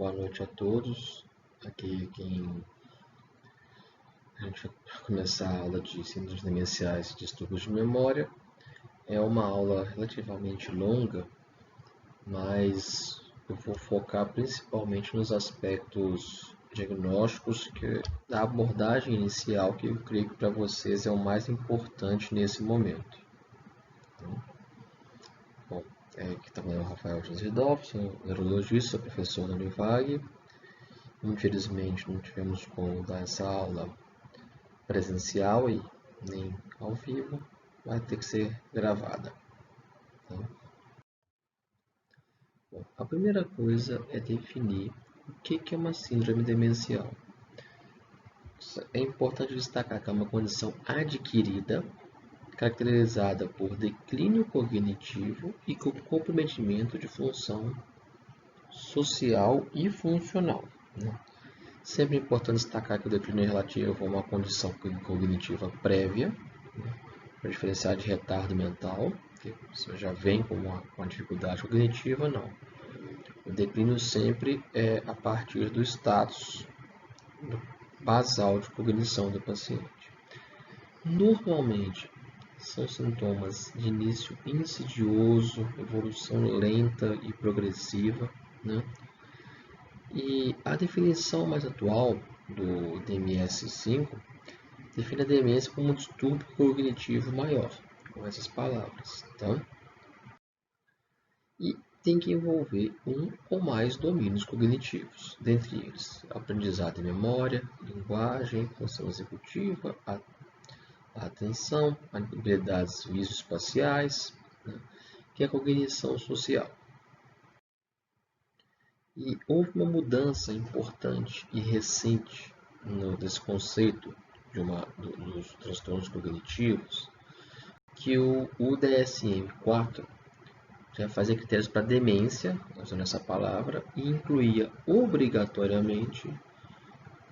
Boa noite a todos. Aqui a gente vai começar a aula de síndromes demenciais e distúrbios de memória. É uma aula relativamente longa, mas eu vou focar principalmente nos aspectos diagnósticos da abordagem inicial, que eu creio que para vocês é o mais importante nesse momento. Bom, aqui está o Rafael Josvidolf, sou neurologista, sou professor da Univag. Infelizmente não tivemos como dar essa aula presencial e nem ao vivo, vai ter que ser gravada. Tá? Bom, a primeira coisa é definir o que é uma síndrome demencial. É importante destacar que é uma condição adquirida, caracterizada por declínio cognitivo e com comprometimento de função social e funcional. Sempre é importante destacar que o declínio é relativo a uma condição cognitiva prévia, para diferenciar de retardo mental, que você já vem com uma dificuldade cognitiva, não. O declínio sempre é a partir do status basal de cognição do paciente. Normalmente, são sintomas de início insidioso, evolução lenta e progressiva, E a definição mais atual do DMS-5 define a demência como um distúrbio cognitivo maior, com essas palavras, tá? E tem que envolver um ou mais domínios cognitivos, dentre eles aprendizado e memória, linguagem, função executiva, atenção, habilidades visoespaciais, que é a cognição social. E houve uma mudança importante e recente desse conceito dos transtornos cognitivos, que o DSM-4 já fazia critérios para demência, usando essa palavra, e incluía obrigatoriamente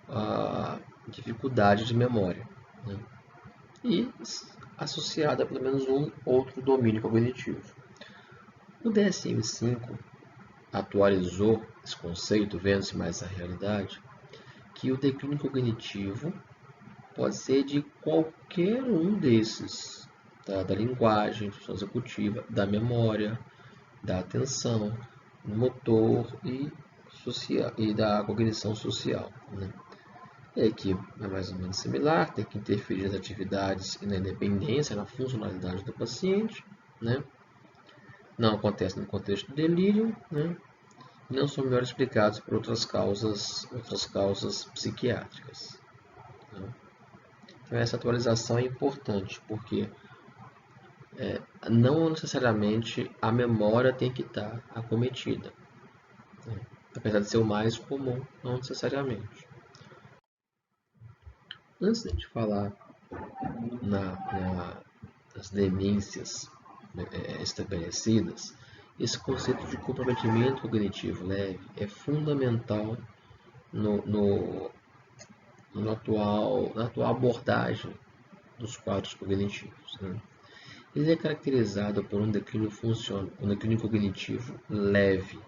a dificuldade de memória, e associada a pelo menos um outro domínio cognitivo. O DSM-5 atualizou esse conceito, vendo-se mais a realidade, que o declínio cognitivo pode ser de qualquer um desses, da linguagem, função executiva, da memória, da atenção, do motor e da cognição social. E aqui é mais ou menos similar, tem que interferir nas atividades e na independência, na funcionalidade do paciente, Não acontece no contexto do delírio, Não são melhor explicados por outras causas psiquiátricas. Então, essa atualização é importante, porque não necessariamente a memória tem que estar acometida. Apesar de ser o mais comum, não necessariamente. Antes de falar nas demências estabelecidas, esse conceito de comprometimento cognitivo leve é fundamental na atual abordagem dos quadros cognitivos. Ele é caracterizado por um declínio cognitivo leve,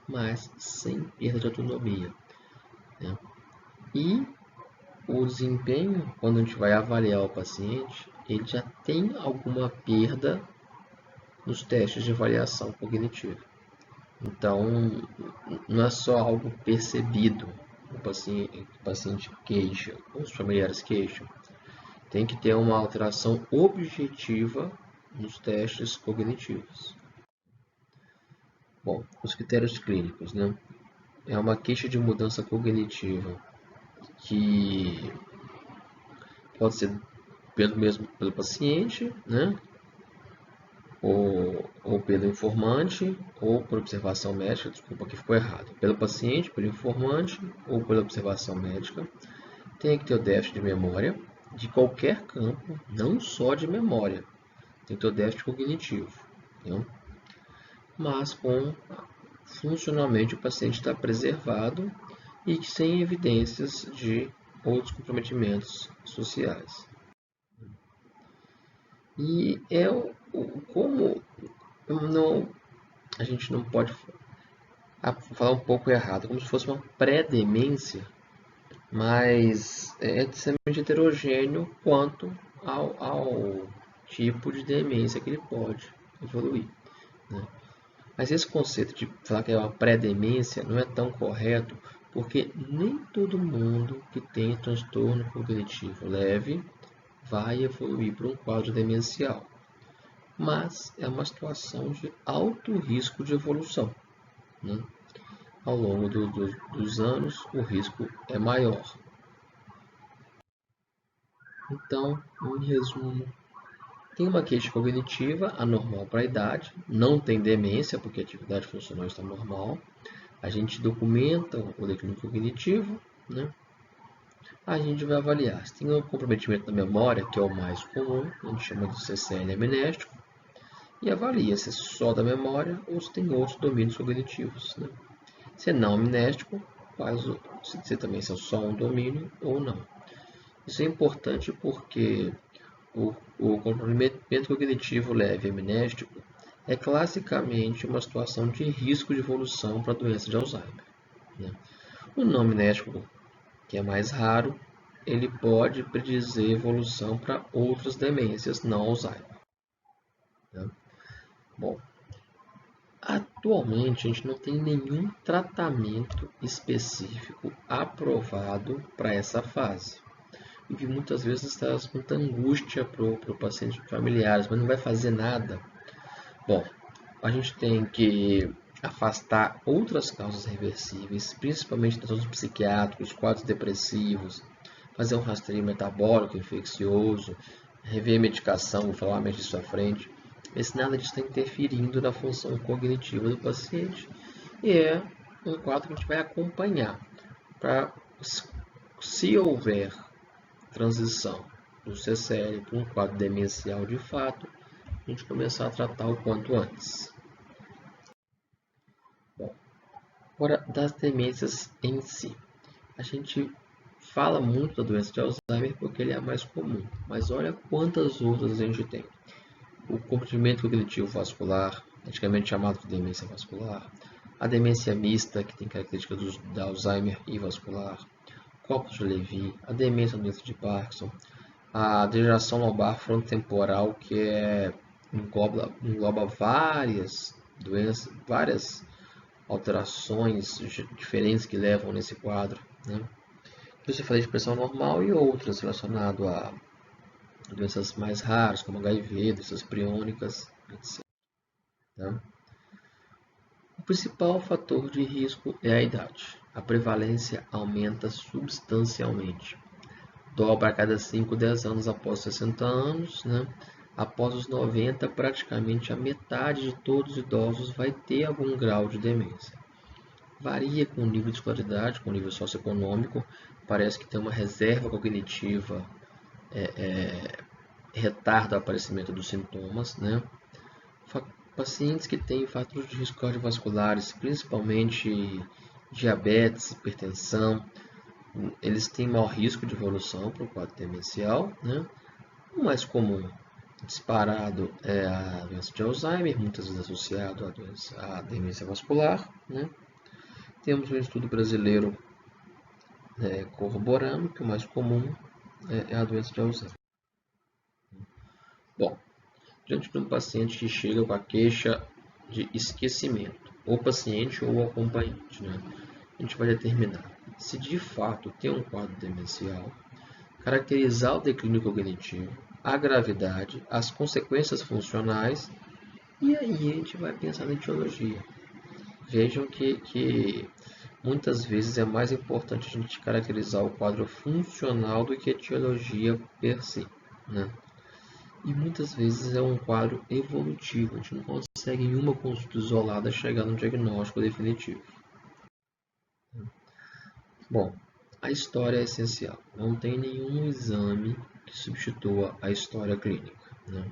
mas sem perda de autonomia. E o desempenho, quando a gente vai avaliar o paciente, ele já tem alguma perda nos testes de avaliação cognitiva. Então, não é só algo percebido, o paciente queixa, os familiares queixam. Tem que ter uma alteração objetiva nos testes cognitivos. Bom, os critérios clínicos, É uma queixa de mudança cognitiva que pode ser pelo paciente, ou pelo informante, ou por observação médica, desculpa, aqui ficou errado. Pelo paciente, pelo informante, ou pela observação médica. Tem que ter o déficit de memória, de qualquer campo, não só de memória. Tem que ter o déficit cognitivo. Mas funcionalmente o paciente está preservado e sem evidências de outros comprometimentos sociais. E como a gente não pode vou falar um pouco errado, como se fosse uma pré-demência, mas é extremamente heterogêneo quanto ao tipo de demência que ele pode evoluir, né? Mas esse conceito de falar que é uma pré-demência não é tão correto, porque nem todo mundo que tem transtorno cognitivo leve vai evoluir para um quadro demencial, mas é uma situação de alto risco de evolução, né? Ao longo dos anos, o risco é maior. Então, em resumo, tem uma queixa cognitiva anormal para a idade, não tem demência, porque a atividade funcional está normal. A gente documenta o declínio cognitivo, né? A gente vai avaliar se tem um comprometimento da memória, que é o mais comum, a gente chama de CCN amnéstico, e avalia se é só da memória ou se tem outros domínios cognitivos, né? Se é não amnéstico, se também se é só um domínio ou não. Isso é importante porque o comprometimento cognitivo leve amnéstico é classicamente uma situação de risco de evolução para a doença de Alzheimer, né? O não amnéstico, que é mais raro, ele pode predizer evolução para outras demências não Alzheimer, né? Bom, atualmente a gente não tem nenhum tratamento específico aprovado para essa fase, e que muitas vezes traz muita angústia para o paciente e familiares, mas não vai fazer nada. Bom, a gente tem que afastar outras causas reversíveis, principalmente transtornos psiquiátricos, quadros depressivos, fazer um rastreio metabólico infeccioso, rever a medicação, vou falar mais disso à frente. Mas nada disso está interferindo na função cognitiva do paciente. E é um quadro que a gente vai acompanhar para, se houver transição do CCL para um quadro demencial de fato, a gente começar a tratar o quanto antes. Bom, agora das demências em si. A gente fala muito da doença de Alzheimer porque ele é a mais comum, mas olha quantas outras a gente tem. O comprometimento cognitivo vascular, antigamente chamado de demência vascular, a demência mista, que tem características da Alzheimer e vascular, corpus de Levy, a demência doença de Parkinson, a degeneração lombar frontotemporal, que engloba várias doenças, várias alterações diferentes que levam nesse quadro, né? Eu falei de pressão normal e outras relacionadas a doenças mais raras, como HIV, doenças priônicas, etc. Tá? O principal fator de risco é a idade. A prevalência aumenta substancialmente. Dobra a cada 5, 10 anos após 60 anos, né? Após os 90, praticamente a metade de todos os idosos vai ter algum grau de demência. Varia com o nível de escolaridade, com o nível socioeconômico, parece que tem uma reserva cognitiva, retarda o aparecimento dos sintomas, né? Pacientes que têm fatores de risco cardiovasculares, principalmente diabetes, hipertensão, eles têm maior risco de evolução para o quadro demencial, né? O mais comum disparado é a doença de Alzheimer, muitas vezes associado à demência vascular, né? Temos um estudo brasileiro corroborando que o mais comum é a doença de Alzheimer. Bom, diante de um paciente que chega com a queixa de esquecimento, ou paciente ou acompanhante, né? A gente vai determinar se de fato tem um quadro demencial, caracterizar o declínio cognitivo, a gravidade, as consequências funcionais, e aí a gente vai pensar na etiologia. Vejam que muitas vezes é mais importante a gente caracterizar o quadro funcional do que a etiologia per si, né? E muitas vezes é um quadro evolutivo, a gente não consegue em uma consulta isolada chegar no diagnóstico definitivo. Bom, a história é essencial, não tem nenhum exame que substitua a história clínica, né?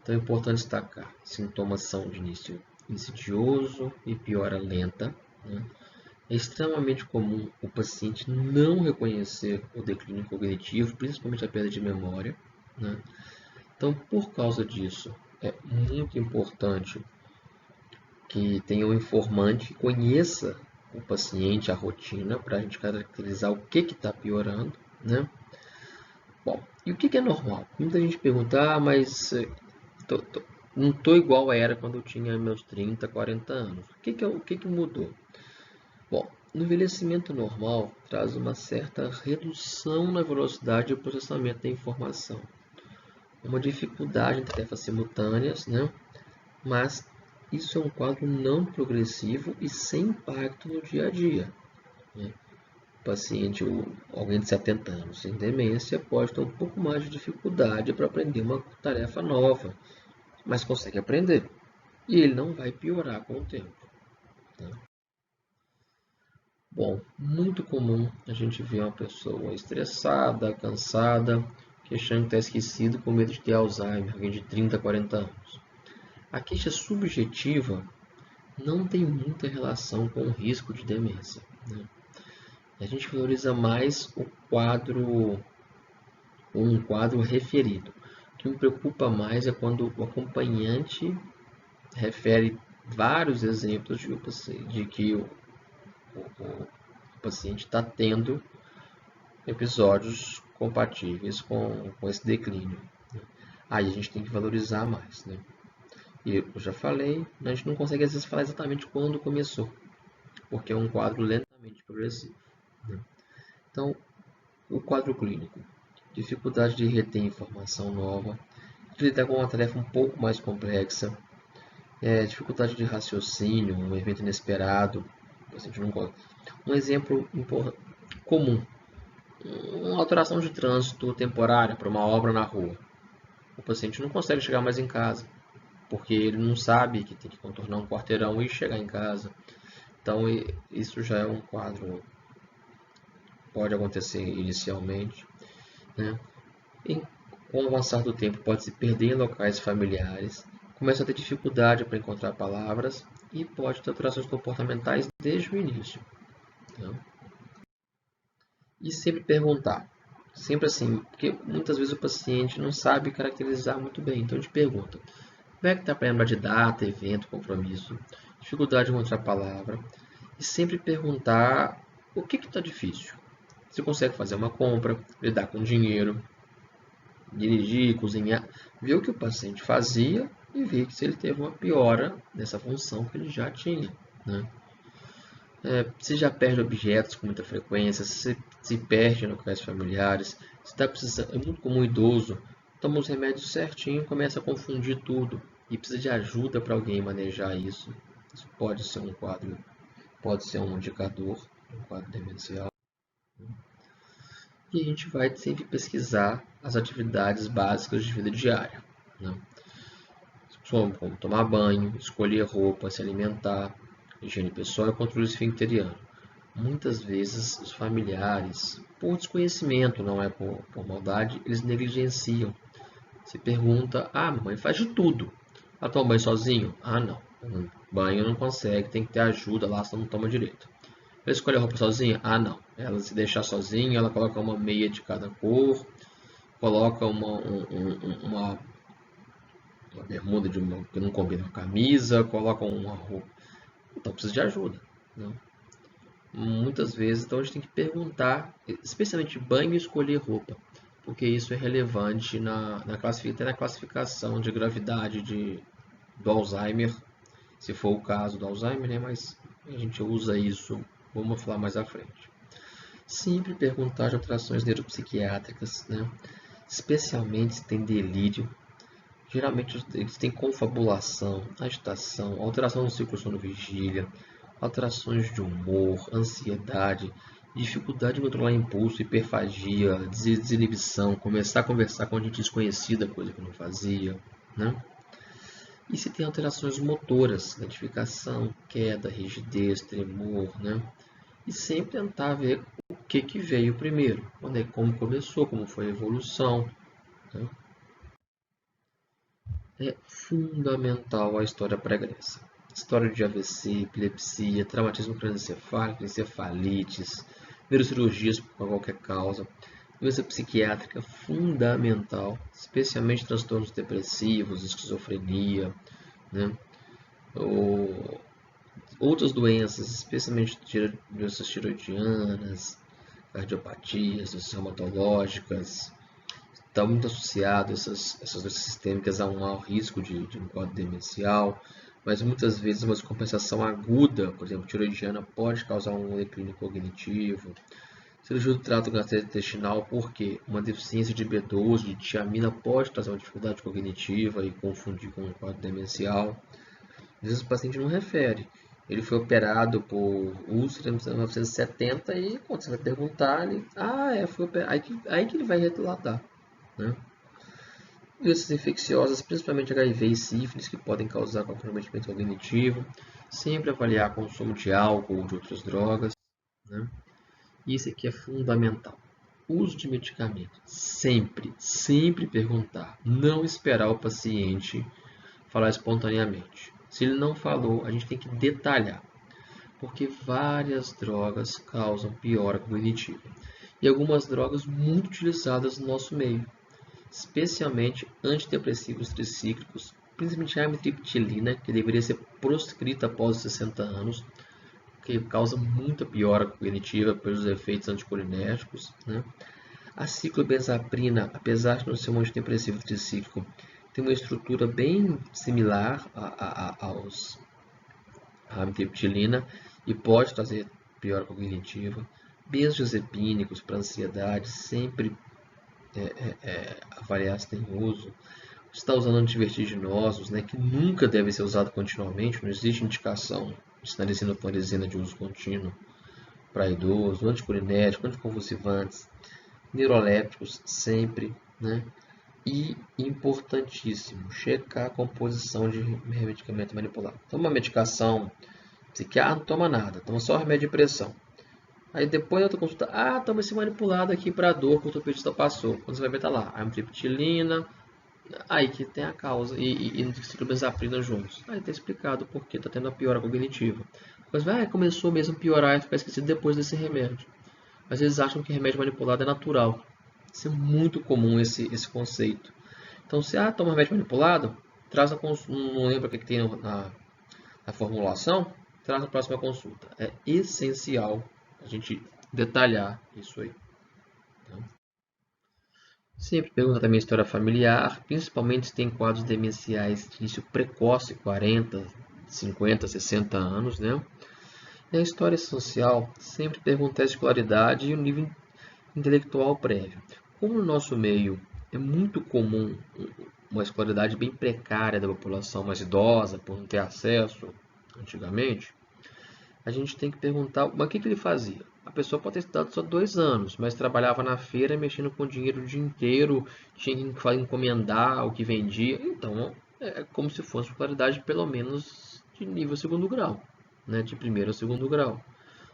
Então é importante destacar, sintomas são de início insidioso e piora lenta, né? É extremamente comum o paciente não reconhecer o declínio cognitivo, principalmente a perda de memória, né? Então, por causa disso, é muito importante que tenha um informante que conheça o paciente, a rotina, para a gente caracterizar o que está piorando, né? Bom, e o que é normal? Muita gente pergunta, mas não estou igual era quando eu tinha meus 30, 40 anos. O que mudou? Bom, no envelhecimento normal traz uma certa redução na velocidade de processamento da informação, uma dificuldade em tarefas simultâneas, né? Mas isso é um quadro não progressivo e sem impacto no dia a dia, né? O paciente, alguém de 70 anos sem demência, pode ter um pouco mais de dificuldade para aprender uma tarefa nova, mas consegue aprender. E ele não vai piorar com o tempo, tá? Bom, muito comum a gente ver uma pessoa estressada, cansada, que achando que está esquecido com medo de ter Alzheimer, alguém de 30, 40 anos. A queixa subjetiva não tem muita relação com o risco de demência, né? A gente valoriza mais um quadro referido. O que me preocupa mais é quando o acompanhante refere vários exemplos de que o paciente está tendo episódios compatíveis com esse declínio. Aí a gente tem que valorizar mais, né? E eu já falei, a gente não consegue às vezes falar exatamente quando começou, porque é um quadro lentamente progressivo, né? Então, o quadro clínico: dificuldade de reter informação nova, de lidar com uma tarefa um pouco mais complexa, dificuldade de raciocínio, um evento inesperado, o paciente não gosta. Um exemplo comum: uma alteração de trânsito temporária para uma obra na rua. O paciente não consegue chegar mais em casa, porque ele não sabe que tem que contornar um quarteirão e chegar em casa. Então, isso já é um quadro, pode acontecer inicialmente, né? Com o avançar do tempo, pode se perder em locais familiares, começa a ter dificuldade para encontrar palavras e pode ter alterações comportamentais desde o início, né? E sempre perguntar, sempre assim, porque muitas vezes o paciente não sabe caracterizar muito bem, então a gente pergunta: como é que está para lembrar de data, evento, compromisso, dificuldade de encontrar palavra, e sempre perguntar o que está difícil. Se consegue fazer uma compra, lidar com dinheiro, dirigir, cozinhar, ver o que o paciente fazia e ver se ele teve uma piora nessa função que ele já tinha, né? Se já perde objetos com muita frequência, se perde em locais familiares, se está precisando, é muito comum idoso, toma os remédios certinho, começa a confundir tudo e precisa de ajuda para alguém manejar isso. Isso pode ser um quadro, pode ser um indicador de um quadro demencial. E a gente vai sempre pesquisar as atividades básicas de vida diária, né? Como tomar banho, escolher roupa, se alimentar, higiene pessoal e controle esfincteriano. Muitas vezes os familiares, por desconhecimento, não é por maldade, eles negligenciam. Se pergunta: ah, mamãe faz de tudo. Ela toma banho sozinho? Ah, não. Banho não consegue, tem que ter ajuda lá, senão não toma direito. Ela escolhe a roupa sozinha? Ah, não. Ela se deixar sozinha, ela coloca uma meia de cada cor, coloca uma bermuda que não combina com a camisa, coloca uma roupa. Então precisa de ajuda, né? Muitas vezes, então a gente tem que perguntar, especialmente banho e escolher roupa, porque isso é relevante na classificação de gravidade do Alzheimer, se for o caso do Alzheimer, né? Mas a gente usa isso, vamos falar mais à frente. Sempre perguntar de alterações neuropsiquiátricas, né? Especialmente se tem delírio. Geralmente eles têm confabulação, agitação, alteração no ciclo sono-vigília, alterações de humor, ansiedade, dificuldade de controlar impulso, hiperfagia, desinibição, começar a conversar com gente desconhecida, coisa que não fazia, né? E se tem alterações motoras, identificação, queda, rigidez, tremor, né? E sempre tentar ver o que veio primeiro, como começou, como foi a evolução, né? É fundamental a história pregressa. História de AVC, epilepsia, traumatismo crânioencefálico, encefalites, neurocirurgias por qualquer causa, doença psiquiátrica fundamental, especialmente transtornos depressivos, esquizofrenia, né? outras doenças, especialmente doenças tiroidianas, cardiopatias, doenças reumatológicas, está muito associado essas doenças sistêmicas a um maior risco de um quadro demencial, mas muitas vezes uma descompensação aguda, por exemplo, tiroidiana, pode causar um declínio cognitivo. Cirurgia do trato gastrointestinal, porque uma deficiência de B12, de tiamina, pode trazer uma dificuldade cognitiva e confundir com um quadro demencial. Às vezes o paciente não refere. Ele foi operado por úlcera em 1970 e quando você vai perguntar, ele, foi operado. Aí que ele vai relatar, né? Doenças infecciosas, principalmente HIV e sífilis, que podem causar comprometimento cognitivo. Sempre avaliar consumo de álcool ou de outras drogas, né? Isso aqui é fundamental. Uso de medicamento. Sempre, sempre perguntar. Não esperar o paciente falar espontaneamente. Se ele não falou, a gente tem que detalhar. Porque várias drogas causam piora cognitiva. E algumas drogas muito utilizadas no nosso meio. Especialmente antidepressivos tricíclicos, principalmente a amitriptilina, que deveria ser proscrita após os 60 anos, que causa muita piora cognitiva pelos efeitos anticolinérgicos, né? A ciclobenzaprina, apesar de não ser um antidepressivo tricíclico, tem uma estrutura bem similar à amitriptilina e pode trazer piora cognitiva. Benzodiazepínicos para ansiedade, sempre avaliar se tem uso. Você está usando antivertiginosos, né, que nunca devem ser usados continuamente, não existe indicação de sinalizina ou floresina de uso contínuo para idoso, anticolinérgico, anticonvulsivantes, neurolépticos sempre, né? E importantíssimo, checar a composição de medicamento manipulado. Toma uma medicação psiquiátrica, não toma nada, toma só remédio de pressão. Aí depois da outra consulta, toma esse manipulado aqui para dor que o ortopedista passou. Quando você vai ver, tá lá, amitriptilina, aí que tem a causa, e ciclobenzaprina juntos. Aí tá explicado por que tá tendo a piora cognitiva. Mas começou mesmo a piorar e ficar esquecido depois desse remédio. Às vezes acham que remédio manipulado é natural. Isso é muito comum, esse conceito. Então, se toma remédio manipulado, traz não lembra o que tem na formulação, traz na próxima consulta. É essencial a gente detalhar isso aí. Tá? Sempre pergunta também a história familiar, principalmente se tem quadros demenciais de início precoce, 40, 50, 60 anos, né? E a história social sempre pergunta a escolaridade e o nível intelectual prévio. Como no nosso meio é muito comum uma escolaridade bem precária da população mais idosa, por não ter acesso antigamente, a gente tem que perguntar, mas o que ele fazia? A pessoa pode ter estudado só 2 anos, mas trabalhava na feira mexendo com dinheiro o dia inteiro, tinha que encomendar o que vendia, então é como se fosse escolaridade pelo menos de nível segundo grau, né? De primeiro a segundo grau.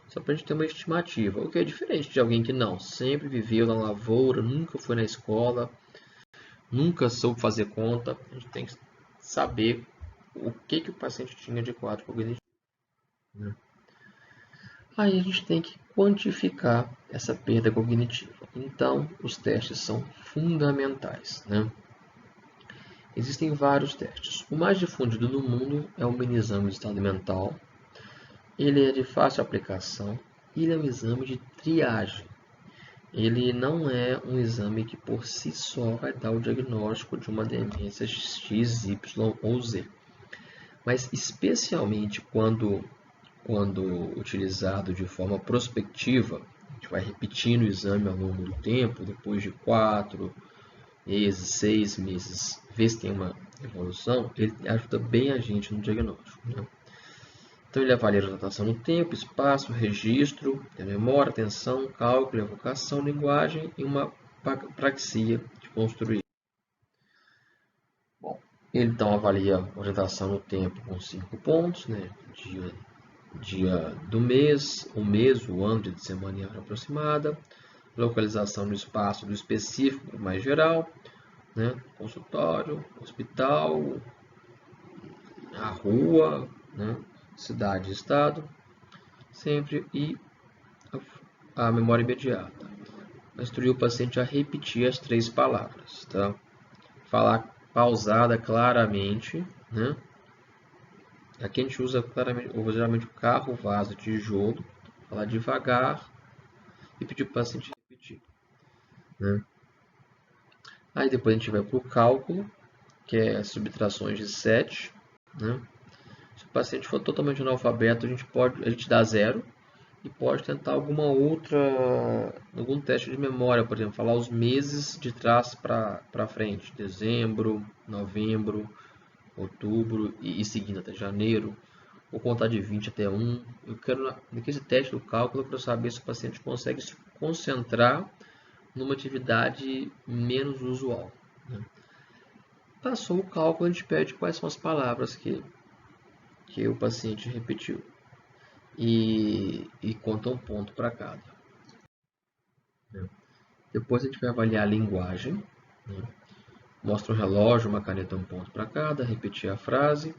Só para a gente ter uma estimativa, o que é diferente de alguém que não, sempre viveu na lavoura, nunca foi na escola, nunca soube fazer conta. A gente tem que saber o que o paciente tinha de quadro cognitivo, né? Aí a gente tem que quantificar essa perda cognitiva. Então, os testes são fundamentais, né? Existem vários testes. O mais difundido no mundo é o mini exame de estado mental. Ele é de fácil aplicação e ele é um exame de triagem. Ele não é um exame que por si só vai dar o diagnóstico de uma demência X, Y ou Z. Mas especialmente quando utilizado de forma prospectiva, a gente vai repetindo o exame ao longo do tempo, depois de 4 meses, 6 meses, ver se tem uma evolução, ele ajuda bem a gente no diagnóstico, né? Então ele avalia a rotação no tempo, espaço, registro, memória, atenção, cálculo, evocação, linguagem e uma praxia de construir. Bom, ele então avalia a orientação no tempo com 5 pontos, né? Dia do mês, o mês, o ano, dia de semana e hora aproximada, localização no espaço do específico mais geral, né? Consultório, hospital, a rua, né? Cidade e estado, sempre, e a memória imediata. Instruir o paciente a repetir as 3 palavras, tá? Falar pausada claramente, né? Aqui a gente usa claramente, geralmente o carro, o vaso, o tijolo, falar devagar e pedir para o paciente repetir, né? Aí depois a gente vai para o cálculo, que é subtrações de 7, né? Se o paciente for totalmente analfabeto, a gente dá 0 e pode tentar algum teste de memória, por exemplo, falar os meses de trás para frente, dezembro, novembro, outubro e seguindo até janeiro, ou contar de 20 até 1. Naquele teste do cálculo, eu quero saber se o paciente consegue se concentrar numa atividade menos usual, né? Passou o cálculo, a gente pede quais são as palavras que o paciente repetiu e conta um ponto para cada, né? Depois a gente vai avaliar a linguagem, né? Mostra um relógio, uma caneta, um ponto para cada, repetir a frase,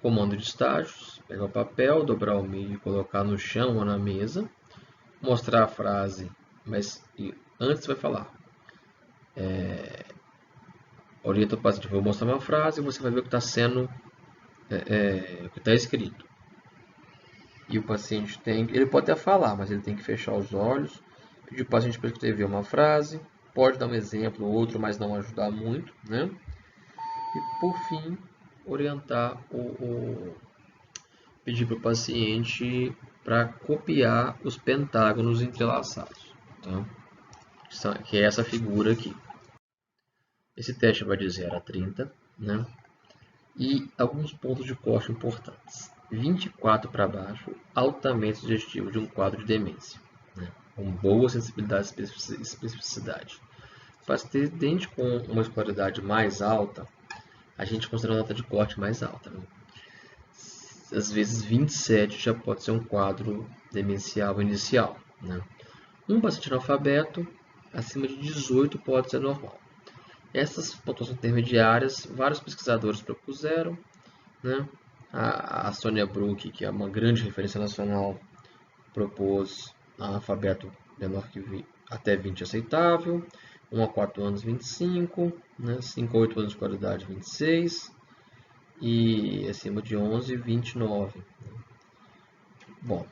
comando de estágios, pegar o papel, dobrar ao meio e colocar no chão ou na mesa, mostrar a frase, mas antes vai falar. Orienta o paciente, vou mostrar uma frase e você vai ver o que está sendo, o que está escrito. E o paciente ele pode até falar, mas ele tem que fechar os olhos, pedir para o paciente para escrever uma frase, pode dar um exemplo ou outro, mas não ajudar muito, né? E por fim, orientar pedir para o paciente para copiar os pentágonos entrelaçados, tá? Que é essa figura aqui. Esse teste vai de 0 a 30, né? E alguns pontos de corte importantes. 24 para baixo, altamente sugestivo de um quadro de demência, né? Com boa sensibilidade e especificidade. Paciente com uma escolaridade mais alta, a gente considera uma nota de corte mais alta, né? Às vezes 27 já pode ser um quadro demencial inicial, né? Um paciente analfabeto, acima de 18 pode ser normal. Essas pontuações intermediárias, vários pesquisadores propuseram, né? A Sonia Brook, que é uma grande referência nacional, propôs analfabeto menor que até 20 aceitável, 1 a 4 anos 25, né? 5 a 8 anos de qualidade 26 e acima de 11, 29. Bom,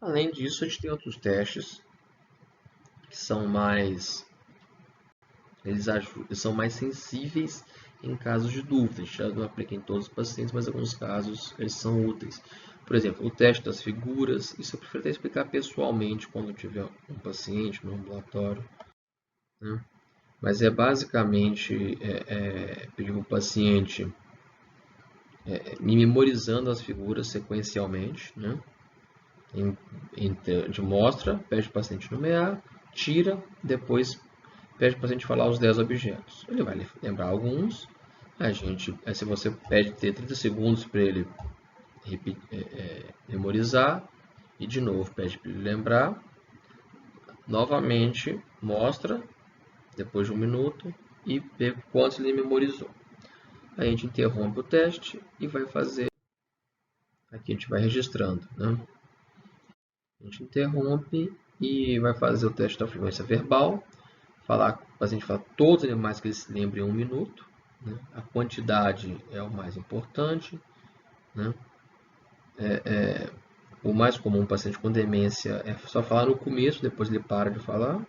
além disso, a gente tem outros testes que são eles são mais sensíveis em casos de dúvida. A gente já não aplica em todos os pacientes, mas em alguns casos eles são úteis. Por exemplo, o teste das figuras, isso eu prefiro até explicar pessoalmente quando tiver um paciente no ambulatório, né? Mas é basicamente pedir para o paciente me memorizando as figuras sequencialmente, né? A gente mostra, pede para o paciente nomear, tira, depois pede para o paciente falar os 10 objetos. Ele vai lembrar alguns. Se você pede ter 30 segundos para ele memorizar, e de novo pede para ele lembrar, novamente mostra, depois de 1 minuto, e vê quantos ele memorizou. Aí a gente interrompe o teste e vai fazer. Aqui a gente vai registrando, né? A gente interrompe e vai fazer o teste da fluência verbal. O paciente fala todos os animais que ele se lembre em 1 minuto, né? A quantidade é o mais importante, né? O mais comum, paciente com demência, é só falar no começo, depois ele para de falar.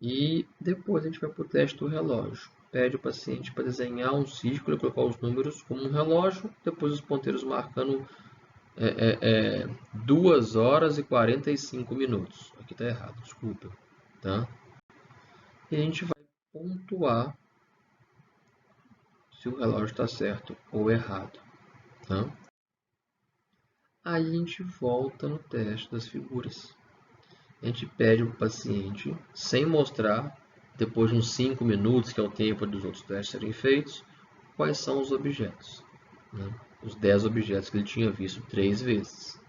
E depois a gente vai para o teste do relógio. Pede o paciente para desenhar um círculo e colocar os números como um relógio, depois os ponteiros marcando 2 horas e 45 minutos. Aqui está errado, desculpa. Tá? E a gente vai pontuar se o relógio está certo ou errado. Tá? Aí a gente volta no teste das figuras. A gente pede para o paciente, sem mostrar, depois de uns 5 minutos, que é o tempo dos outros testes serem feitos, quais são os objetos, né? Os 10 objetos que ele tinha visto 3 vezes,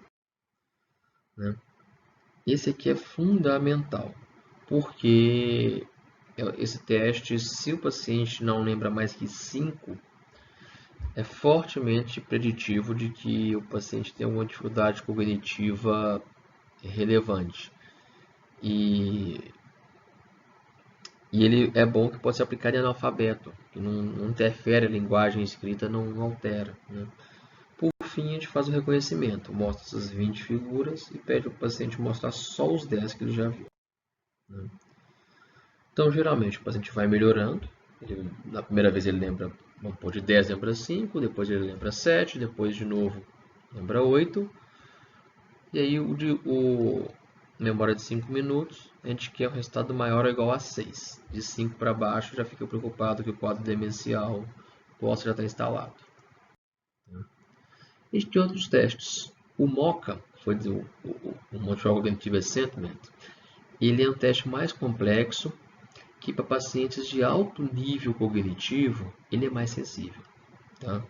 né? Esse aqui é fundamental, porque esse teste, se o paciente não lembra mais que 5, é fortemente preditivo de que o paciente tem uma dificuldade cognitiva relevante. E E ele é bom que pode ser aplicado em analfabeto, que não interfere a linguagem escrita, não altera, né? Por fim, a gente faz o reconhecimento, mostra essas 20 figuras e pede para o paciente mostrar só os 10 que ele já viu, né? Então, geralmente, o paciente vai melhorando. Na primeira vez ele lembra, vamos pôr de 10, lembra 5, depois ele lembra 7, depois de novo lembra 8. E aí o memória de 5 minutos, a gente quer o resultado maior ou igual a 6. De 5 para baixo já fica preocupado que o quadro demencial possa já estar instalado. Existem outros testes. O MoCA, foi o Montreal Cognitive Assessment, ele é um teste mais complexo que para pacientes de alto nível cognitivo ele é mais sensível, tá?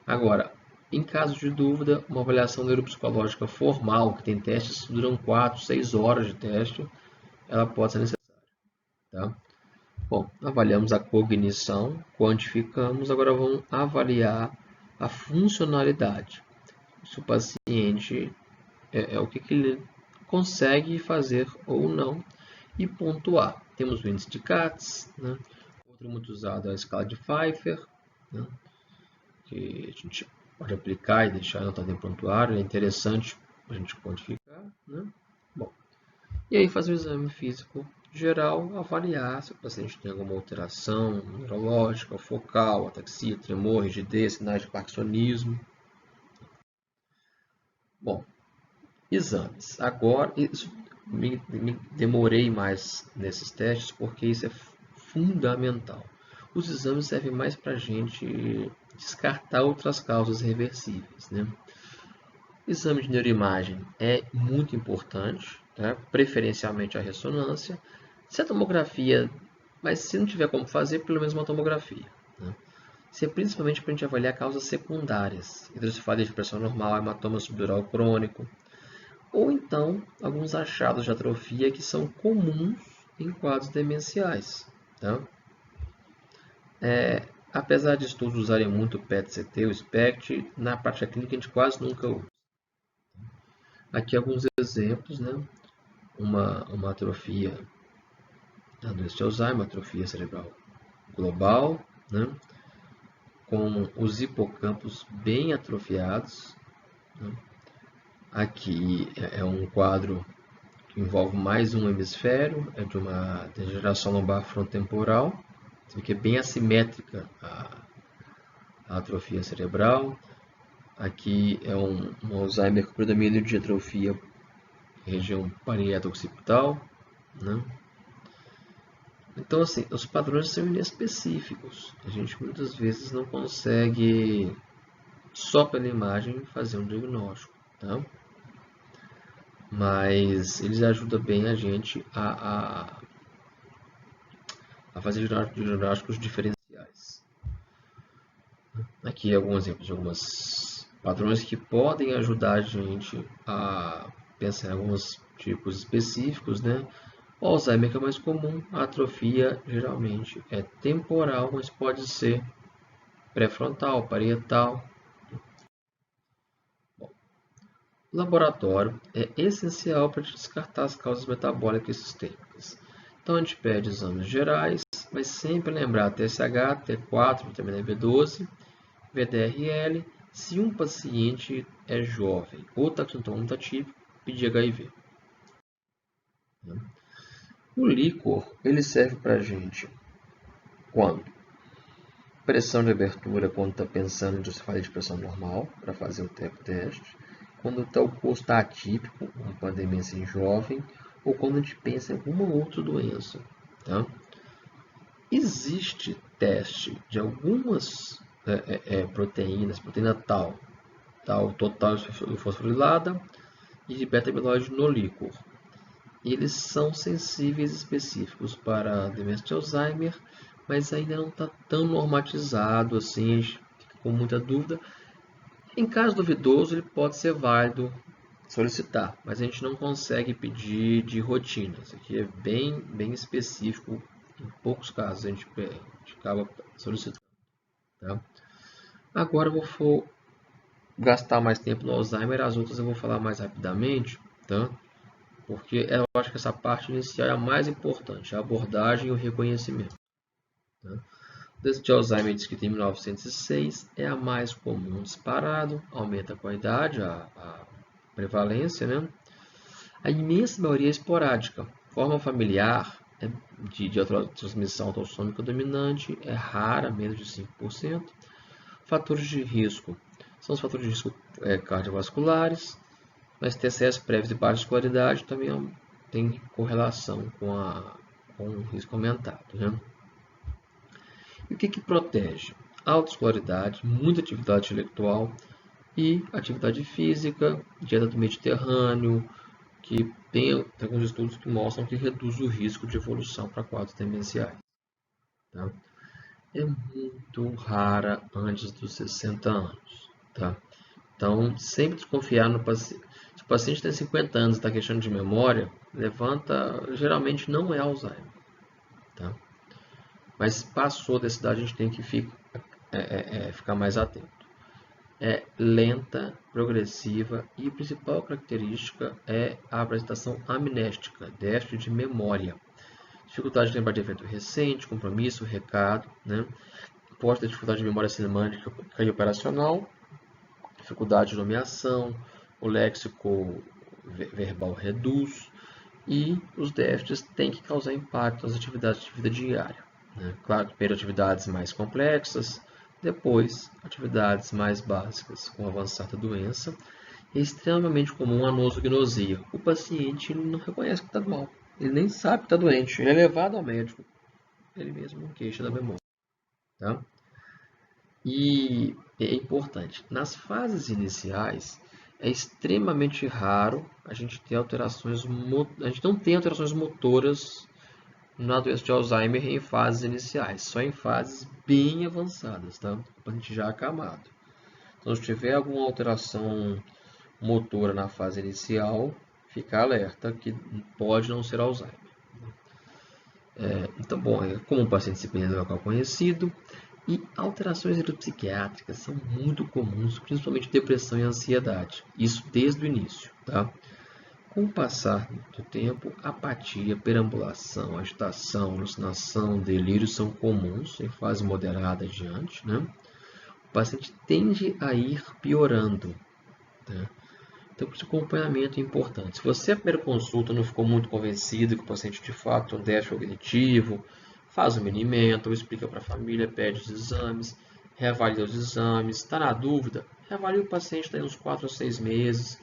Agora, em caso de dúvida, uma avaliação neuropsicológica formal, que tem testes que duram 4, 6 horas de teste, ela pode ser necessária, tá? Bom, avaliamos a cognição, quantificamos, agora vamos avaliar a funcionalidade. Se o paciente o que ele consegue fazer ou não e pontuar. Temos o índice de Katz, né? Outro muito usado é a escala de Pfeiffer, né? Que a gente pode aplicar e deixar anotado em prontuário, é interessante a gente quantificar, né? Bom, e aí fazer o exame físico geral, avaliar se o paciente tem alguma alteração neurológica, focal, ataxia, tremor, rigidez, sinais de parkinsonismo. Bom, exames. Agora, me demorei mais nesses testes porque isso é fundamental. Os exames servem mais para a gente descartar outras causas reversíveis, né? Exame de neuroimagem é muito importante, tá? Preferencialmente a ressonância. Se a tomografia, mas se não tiver como fazer, pelo menos uma tomografia, né? Isso é principalmente para a gente avaliar causas secundárias, hidrocefalia de pressão normal, hematoma subdural crônico, ou então alguns achados de atrofia que são comuns em quadros demenciais, tá? Apesar de estudos usarem muito o PET-CT, o SPECT, na prática clínica a gente quase nunca usa. Aqui alguns exemplos, né? Uma atrofia da doença de Alzheimer, atrofia cerebral global, né? Com os hipocampos bem atrofiados, né? Aqui é um quadro que envolve mais um hemisfério, é de uma degeneração lombar frontotemporal, que é bem assimétrica a atrofia cerebral. Aqui é um Alzheimer com predomínio de atrofia região parieto occipital, né? Então, assim, os padrões são inespecíficos. A gente muitas vezes não consegue, só pela imagem, fazer um diagnóstico, tá? Mas eles ajudam bem a gente a fazer diagnósticos diferenciais. Aqui alguns exemplos de alguns padrões que podem ajudar a gente a pensar em alguns tipos específicos, né? O Alzheimer que é mais comum, a atrofia geralmente é temporal, mas pode ser pré-frontal, parietal. Bom, o laboratório é essencial para descartar as causas metabólicas sistêmicas. Então a gente pede exames gerais, mas sempre lembrar TSH, T4, vitamina B12, VDRL, se um paciente é jovem ou está com sintoma muito atípico, pedir HIV. O líquor ele serve para a gente quando? Pressão de abertura, quando está pensando em hidrocefalia de pressão normal, para fazer o teste. Quando o corpo está atípico, uma demência em jovem, ou quando a gente pensa em alguma outra doença, tá? Existe teste de algumas proteínas, proteína tal total fosforilada e de beta-amiloide no líquor. Eles são sensíveis específicos para demência de Alzheimer, mas ainda não está tão normatizado assim, a gente fica com muita dúvida. Em caso duvidoso, ele pode ser válido solicitar, mas a gente não consegue pedir de rotina. Isso aqui é bem específico, em poucos casos a gente acaba solicitando, tá? Agora eu vou gastar mais tempo no Alzheimer, as outras eu vou falar mais rapidamente, tá? porque eu acho que essa parte inicial é a mais importante, a abordagem e o reconhecimento. Tá? Doença de Alzheimer descrita em 1906 é a mais comum disparado, aumenta com a idade, a prevalência, né? A imensa maioria é esporádica, forma familiar de transmissão autossômica dominante, é rara, menos de 5%. Fatores de risco são os fatores de risco cardiovasculares, mas TCS prévios de baixa escolaridade também tem correlação com o risco aumentado. Né? E o que protege? Alta escolaridade, muita atividade intelectual e atividade física, dieta do Mediterrâneo, que tem alguns estudos que mostram que reduz o risco de evolução para quadros demenciais. Tá? É muito rara antes dos 60 anos. Tá? Então, sempre desconfiar no paciente. Se o paciente tem 50 anos e está queixando de memória, geralmente não é Alzheimer. Tá? Mas passou dessa idade, a gente tem que ficar mais atento. É lenta, progressiva e a principal característica é a apresentação amnéstica, déficit de memória. Dificuldade de lembrar de evento recente, compromisso, recado, né? Pode ter dificuldade de memória semântica e operacional, dificuldade de nomeação, o léxico verbal reduz e os déficits têm que causar impacto nas atividades de vida diária. Né? Claro, primeiro atividades mais complexas, depois atividades mais básicas. Com o avançar da doença, é extremamente comum a nosognosia. O paciente não reconhece que está mal, ele nem sabe que está doente, ele é levado ao médico, ele mesmo não queixa da memória. Tá? E é importante, nas fases iniciais, é extremamente raro a gente ter alterações, a gente não tem alterações motoras na doença de Alzheimer em fases iniciais, só em fases bem avançadas, tá? A gente já acamado. Então, se tiver alguma alteração motora na fase inicial, fica alerta que pode não ser Alzheimer. Então, bom, é como o paciente se perde do local conhecido, e alterações neuropsiquiátricas são muito comuns, principalmente depressão e ansiedade. Isso desde o início. Tá? Com o passar do tempo, apatia, perambulação, agitação, alucinação, delírio são comuns em fase moderada adiante. Né? O paciente tende a ir piorando. Tá? Então, esse acompanhamento é importante. Se você, a primeira consulta, não ficou muito convencido que o paciente de fato tem um déficit cognitivo, faz um mini-mental, explica para a família, pede os exames, reavalia os exames. Está na dúvida? Reavalia o paciente está uns 4 ou 6 meses,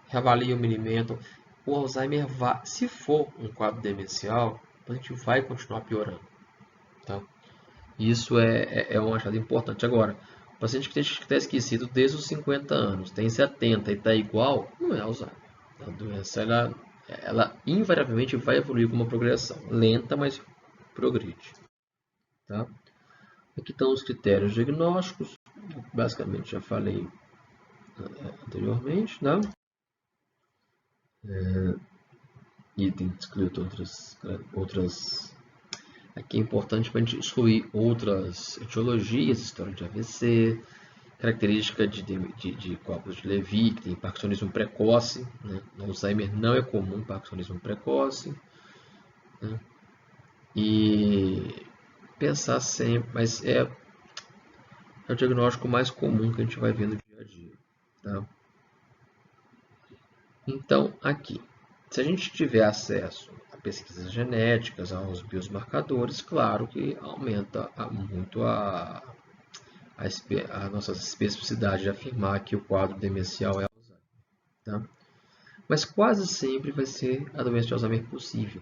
reavalia o mini-mental. O Alzheimer, se for um quadro demencial, a gente vai continuar piorando. Tá? Isso é um achado importante. Agora, o paciente que está esquecido desde os 50 anos, tem 70 e está igual, não é Alzheimer. A doença, ela invariavelmente vai evoluir com uma progressão lenta, mas progride. Tá? Aqui estão os critérios diagnósticos, basicamente já falei anteriormente, né? E tem escrito outras. Aqui é importante para a gente excluir outras etiologias, história de AVC, característica de copos de Levy, que tem parkinsonismo precoce. Né? No Alzheimer não é comum parkinsonismo precoce. Né? E pensar sempre, mas é o diagnóstico mais comum que a gente vai ver no dia a dia. Tá? Então, aqui, se a gente tiver acesso a pesquisas genéticas, aos biomarcadores, claro que aumenta muito a nossa especificidade de afirmar que o quadro demencial é Alzheimer. Tá? Mas quase sempre vai ser a doença de Alzheimer possível.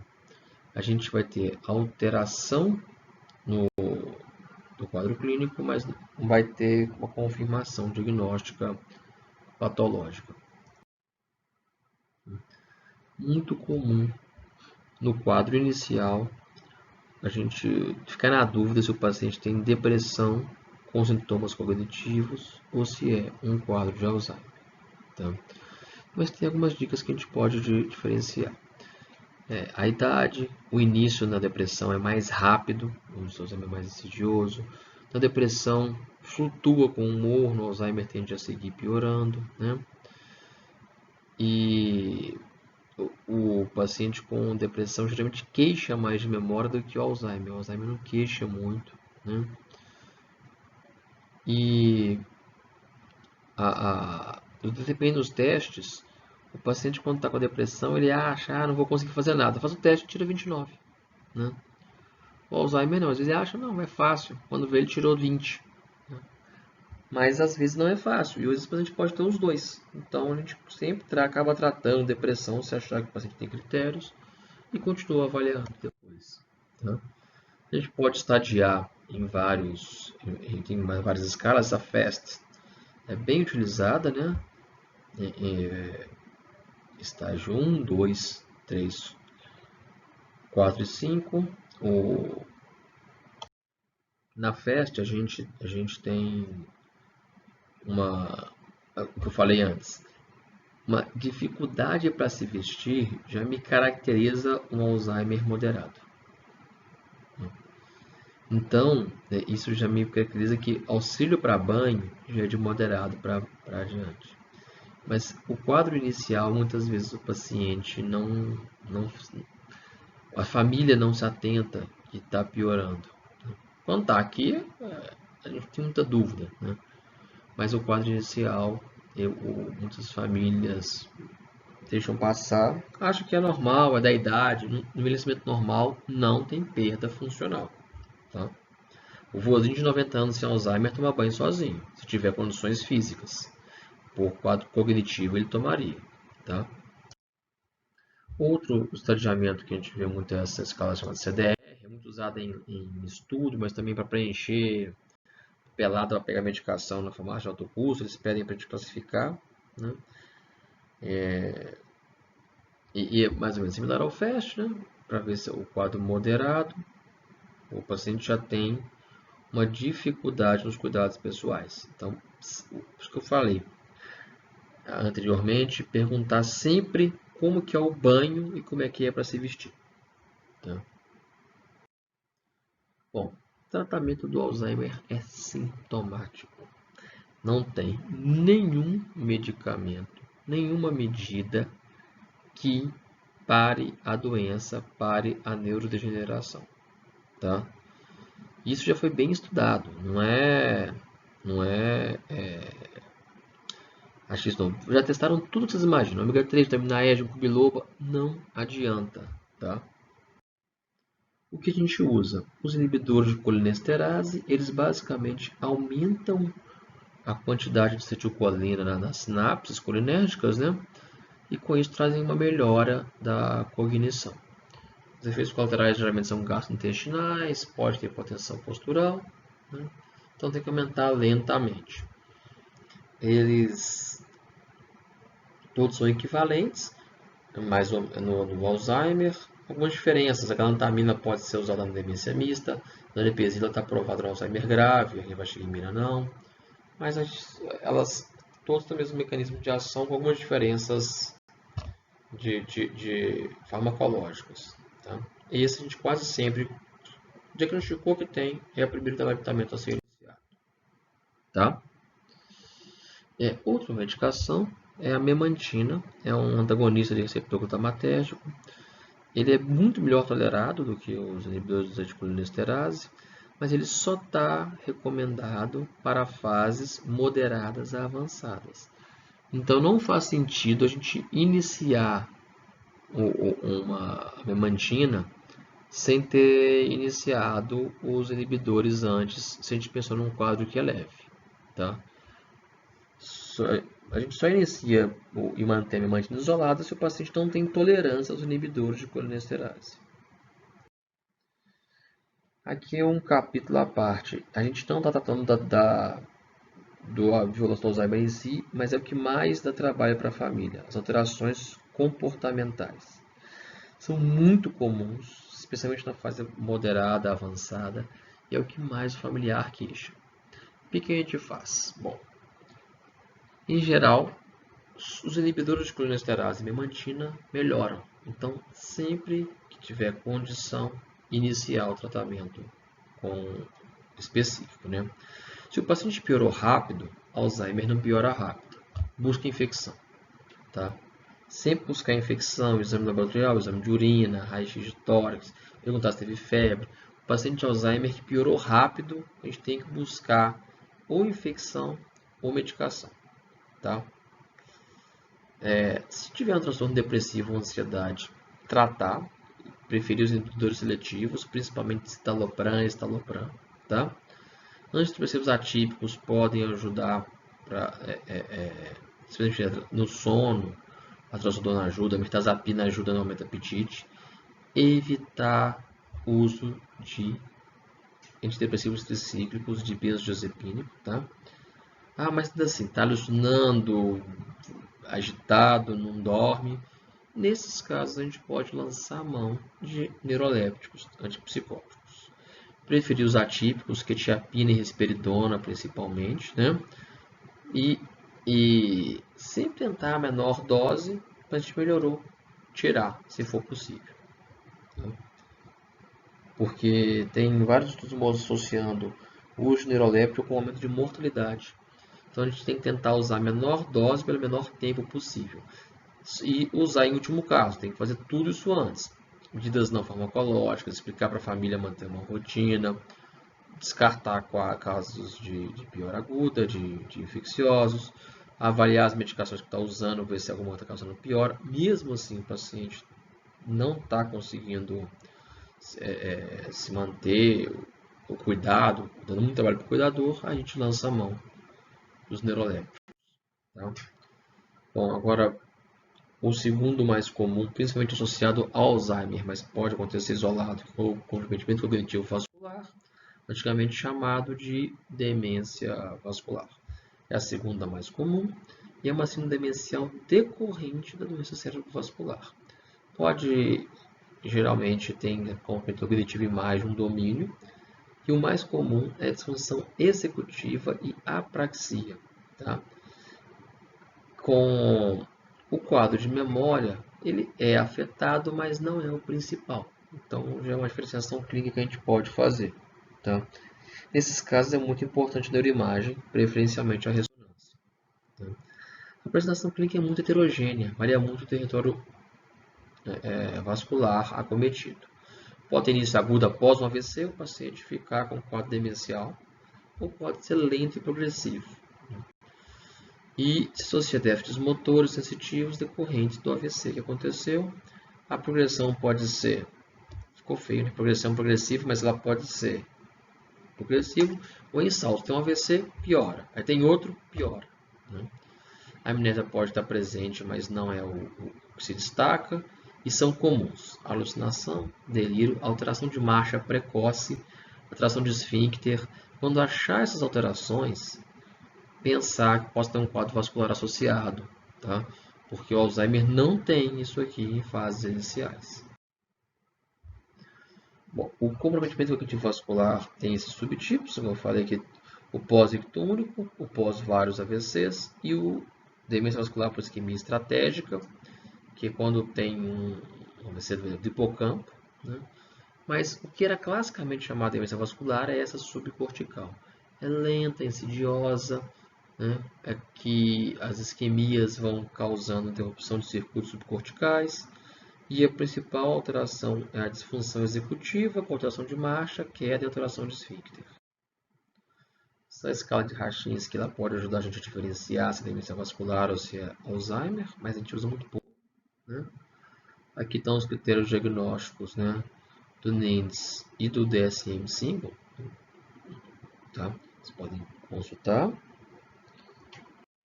A gente vai ter alteração no quadro clínico, mas não vai ter uma confirmação diagnóstica patológica. Muito comum no quadro inicial a gente ficar na dúvida se o paciente tem depressão com sintomas cognitivos ou se é um quadro de Alzheimer. Tá? Mas tem algumas dicas que a gente pode diferenciar. A idade, o início na depressão é mais rápido, o Alzheimer é mais insidioso. Na depressão, flutua com o humor, no Alzheimer tende a seguir piorando. Né? E o paciente com depressão geralmente queixa mais de memória do que o Alzheimer. O Alzheimer não queixa muito, né? E dependendo dos testes, o paciente quando está com a depressão, ele acha, não vou conseguir fazer nada. Faz o teste e tira 29, né? O Alzheimer não, às vezes ele acha, não, é fácil. Quando vê, ele tirou 20. Né? Mas às vezes não é fácil, e às vezes a gente pode ter os dois. Então a gente sempre acaba tratando depressão se achar que o paciente tem critérios e continua avaliando depois. Tá? A gente pode estadiar em várias escalas. A FAST é bem utilizada, né? Estágio 1, 2, 3, 4 e 5. Na FAST a gente tem o que eu falei antes, uma dificuldade para se vestir já me caracteriza um Alzheimer moderado. Então, isso já me caracteriza que auxílio para banho já é de moderado para adiante. Mas o quadro inicial, muitas vezes o paciente a família não se atenta que está piorando. Quando está aqui, a gente tem muita dúvida, né? Mas o quadro inicial, muitas famílias deixam passar, acham que é normal, é da idade. No envelhecimento normal não tem perda funcional. Tá? O vozinho de 90 anos sem Alzheimer toma banho sozinho, se tiver condições físicas. Por quadro cognitivo ele tomaria. Tá? Outro estadiamento que a gente vê muito é essa escala chamada CDR, é muito usada em estudo, mas também para preencher pelado para pegar medicação na farmácia de alto custo, eles pedem para a gente classificar. Né? E é mais ou menos similar ao FAST, né? Para ver se o quadro moderado, o paciente já tem uma dificuldade nos cuidados pessoais. Então, isso que eu falei anteriormente, perguntar sempre como que é o banho e como é que é para se vestir. Tá? Bom, tratamento do Alzheimer é sintomático. Não tem nenhum medicamento, nenhuma medida que pare a doença, pare a neurodegeneração. Tá? Isso já foi bem estudado, não é achismo. Já testaram tudo que vocês imaginam. Ômega 3, vitamina E, ginkgo biloba, não adianta. Tá? O que a gente usa? Os inibidores de colinesterase, eles basicamente aumentam a quantidade de acetilcolina nas sinapses colinérgicas, né? E com isso trazem uma melhora da cognição. Os efeitos colaterais geralmente são gastrointestinais, pode ter hipotensão postural, né? Então tem que aumentar lentamente. Eles todos são equivalentes, mas no Alzheimer, algumas diferenças. A galantamina pode ser usada na demência mista, a donepezila está aprovada no Alzheimer grave, a rivaroxaban não. Mas elas todos têm o mesmo mecanismo de ação, com algumas diferenças de farmacológicas. Tá? Esse a gente quase sempre diagnosticou que tem, é o primeiro tratamento a ser iniciado. Tá? Outra medicação é a memantina, é um antagonista de receptor glutamatérgico. Ele é muito melhor tolerado do que os inibidores de acetilcolinesterase, mas ele só está recomendado para fases moderadas a avançadas. Então não faz sentido a gente iniciar uma memantina sem ter iniciado os inibidores antes, se a gente pensou num quadro que é leve. Tá? A gente só inicia e mantém a memantina isolada se o paciente não tem tolerância aos inibidores de colinesterase. Aqui é um capítulo à parte. A gente não está tratando do violência do Alzheimer em si, mas é o que mais dá trabalho para a família. As alterações comportamentais são muito comuns, especialmente na fase moderada, avançada, e é o que mais o familiar queixa. O que a gente faz? Bom, em geral, os inibidores de colinesterase e memantina melhoram. Então, sempre que tiver condição, iniciar o tratamento específico. Né? Se o paciente piorou rápido, Alzheimer não piora rápido. Busca infecção. Tá? Sempre buscar infecção, exame laboratorial, exame de urina, raio-x de tórax, perguntar se teve febre. O paciente de Alzheimer que piorou rápido, a gente tem que buscar ou infecção ou medicação. Tá? Se tiver um transtorno depressivo ou ansiedade, tratar, preferir os inibidores seletivos, principalmente citalopram e estalopram. Tá? Antidepressivos atípicos podem ajudar no sono, a trazodona ajuda, a mirtazapina ajuda no aumento do apetite. Evitar o uso de antidepressivos tricíclicos de benzodiazepínico, tá? Mas assim, tá alucinando, agitado, não dorme. Nesses casos, a gente pode lançar a mão de neurolépticos, antipsicóticos. Preferir os atípicos, quetiapina e risperidona, principalmente, né? E sempre tentar a menor dose, para a gente melhorou, tirar, se for possível. Porque tem vários estudos associando o uso de neuroléptico com aumento de mortalidade. Então a gente tem que tentar usar a menor dose pelo menor tempo possível. E usar em último caso, tem que fazer tudo isso antes. Medidas não farmacológicas, explicar para a família manter uma rotina, descartar casos de piora aguda, de infecciosos, avaliar as medicações que está usando, ver se alguma está causando pior. Mesmo assim, o paciente não está conseguindo se manter, o cuidado, dando muito trabalho para o cuidador, a gente lança a mão dos neurolépticos. Tá? Bom, agora o segundo mais comum, principalmente associado ao Alzheimer, mas pode acontecer isolado, com o comprometimento cognitivo vascular, antigamente chamado de demência vascular. É a segunda mais comum e é uma síndrome demencial decorrente da doença cerebrovascular. Geralmente tem comprometimento cognitivo em mais de um domínio, e o mais comum é a disfunção executiva e apraxia. Tá? Com o quadro de memória, ele é afetado, mas não é o principal. Então, já é uma diferenciação clínica que a gente pode fazer. Tá? Nesses casos, é muito importante a neuroimagem, preferencialmente a ressonância. Tá? A apresentação clínica é muito heterogênea, varia muito do território vascular acometido. Pode ter início agudo após um AVC, o paciente ficar com quadro demencial, ou pode ser lento e progressivo. E se associa a déficits motores sensitivos decorrentes do AVC que aconteceu. A progressão pode ser, ficou feio, né? Progressão progressiva, mas ela pode ser progressivo ou em salto. Tem um AVC, piora. Aí tem outro, piora. Né? A amnésia pode estar presente, mas não é o que se destaca. E são comuns: alucinação, delírio, alteração de marcha precoce, alteração de esfíncter. Quando achar essas alterações, pensar que possa ter um quadro vascular associado, tá? Porque o Alzheimer não tem isso aqui em fases iniciais. Bom, o comprometimento cognitivo vascular tem esses subtipos, como eu falei aqui, o pós-icto único, o pós-vários AVCs e o demência vascular por isquemia estratégica, que é quando tem um AVC do hipocampo, né? Mas o que era classicamente chamado de demência vascular é essa subcortical. É lenta, insidiosa, né? É que as isquemias vão causando interrupção de circuitos subcorticais, e a principal alteração é a disfunção executiva, com alteração de marcha, queda e alteração de esfíncter. Essa escala de Rachinski ela pode ajudar a gente a diferenciar se é demência vascular ou se é Alzheimer, mas a gente usa muito pouco. Né? Aqui estão os critérios diagnósticos, né, do NINDS e do DSM-5. Tá? Vocês podem consultar.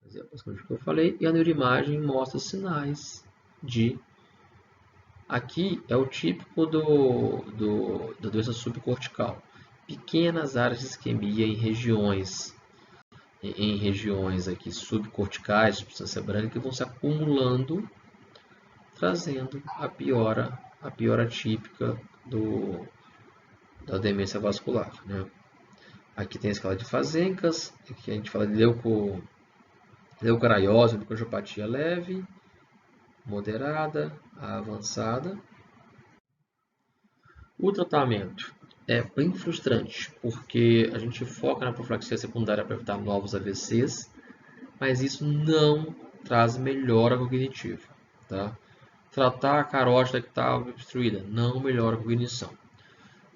Fazer a basicamente o que eu falei. E a neuroimagem mostra sinais de... Aqui é o típico da doença subcortical. Pequenas áreas de isquemia em regiões aqui subcorticais, substância branca, que vão se acumulando, trazendo a piora típica da demência vascular. Né? Aqui tem a escala de Fazencas, aqui a gente fala de leucariose, leucopenia leve, moderada, avançada. O tratamento é bem frustrante, porque a gente foca na profilaxia secundária para evitar novos AVCs, mas isso não traz melhora cognitiva. tá? Tratar a carótida que está obstruída não melhora a cognição.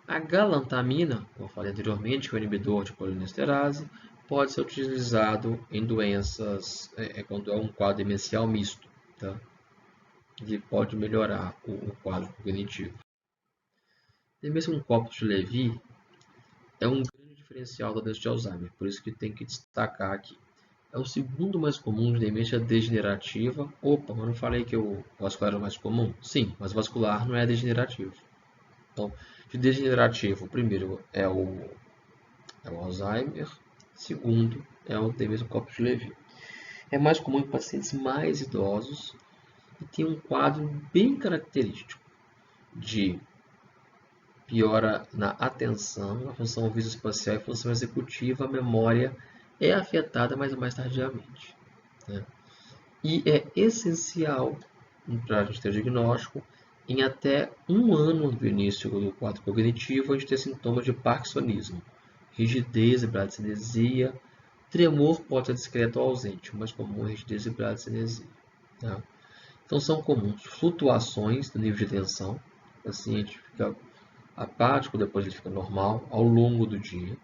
A galantamina, como eu falei anteriormente, que é o inibidor de colinesterase, pode ser utilizado em doenças, quando é um quadro demencial misto, tá? Ele pode melhorar o quadro cognitivo. Demência com corpus de Levy é um grande diferencial da doença de Alzheimer, por isso que tem que destacar aqui. É o segundo mais comum de demência degenerativa. Opa, mas não falei que o vascular é o mais comum? Sim, mas vascular não é degenerativo. Então, de degenerativo, o primeiro é o Alzheimer, segundo é o demência com corpus de Levy. É mais comum em pacientes mais idosos e tem um quadro bem característico de piora na atenção, a função visoespacial e a função executiva, a memória é afetada, mas mais tardiamente, né? E é essencial para a gente ter diagnóstico em até um ano do início do quadro cognitivo, a gente ter sintomas de parkinsonismo, rigidez e bradicinesia, tremor pode ser discreto ou ausente, o mais comum é rigidez e bradicinesia, tá? Então são comuns flutuações do nível de tensão, o paciente fica apático, depois ele fica normal ao longo do dia.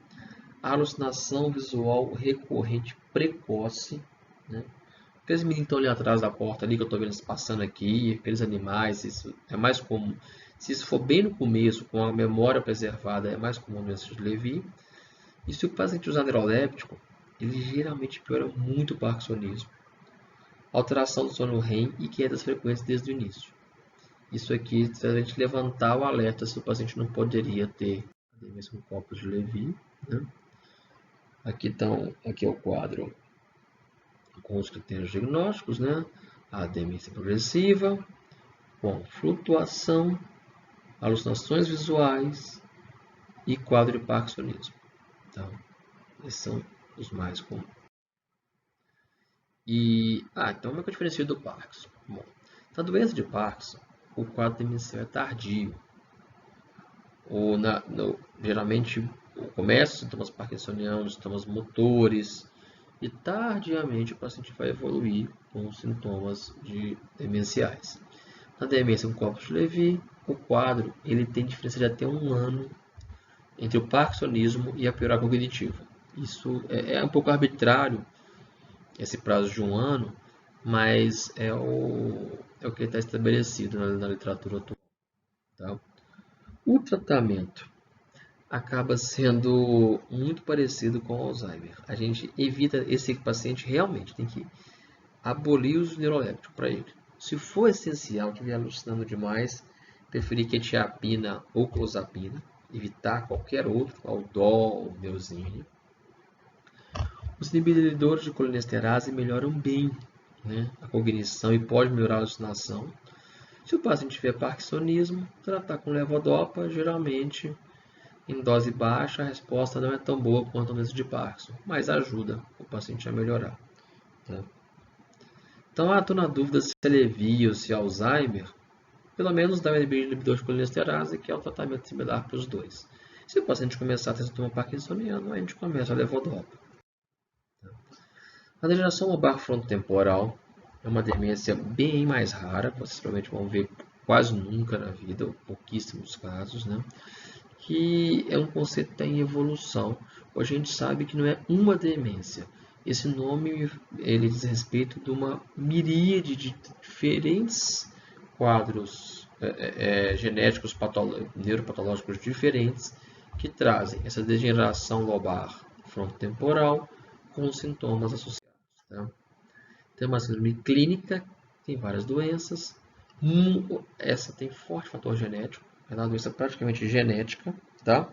Alucinação visual recorrente precoce, né? Aqueles meninos estão ali atrás da porta ali que eu estou vendo eles passando aqui, aqueles animais, isso é mais comum. Se isso for bem no começo, com a memória preservada, é mais comum doença de Levy. E se o paciente usar neuroléptico, ele geralmente piora muito o parkinsonismo, alteração do sono REM e quedas frequentes desde o início. Isso aqui, se a gente levantar o alerta se o paciente não poderia ter demência com corpus de Levy, né? Aqui é o quadro com os critérios diagnósticos, né? A demência progressiva, com flutuação, alucinações visuais e quadro de parkinsonismo. Então, esses são os mais comuns. Então como é que eu diferencio do Parkinson? Bom, na doença de Parkinson, o quadro demencial é tardio. Geralmente, começa os sintomas parkinsonianos, sintomas motores, e tardiamente o paciente vai evoluir com sintomas demenciais. Na demência com corpus de Levy, o quadro ele tem diferença de até um ano entre o parkinsonismo e a piora cognitiva. Isso é um pouco arbitrário, esse prazo de um ano, mas é o que está estabelecido na literatura atual. Tá? O tratamento acaba sendo muito parecido com o Alzheimer. A gente evita esse paciente realmente, tem que abolir os neurolépticos para ele. Se for essencial, estiver alucinando demais, preferir quetiapina ou clozapina, evitar qualquer outro, Aldol, Meusine. Os inibidores de colinesterase melhoram bem, né, a cognição e pode melhorar a alucinação. Se o paciente tiver parkinsonismo, tratar com levodopa, geralmente em dose baixa, a resposta não é tão boa quanto a doença de Parkinson, mas ajuda o paciente a melhorar. Tá? Então, estou na dúvida se é Levy ou se é Alzheimer, pelo menos dá um inibidor de colinesterase, que é um tratamento similar para os dois. Se o paciente começar a ter sintoma parkinsoniano, a gente começa a levodopa. A degeneração lobar frontotemporal é uma demência bem mais rara, vocês provavelmente vão ver quase nunca na vida, ou pouquíssimos casos, né? Que é um conceito que está em evolução. Hoje a gente sabe que não é uma demência. Esse nome ele diz respeito de uma miríade de diferentes quadros genéticos neuropatológicos diferentes que trazem essa degeneração lobar frontotemporal com sintomas associados. Tá? Tem uma síndrome clínica, tem várias doenças. Essa tem forte fator genético. É uma doença praticamente genética, tá?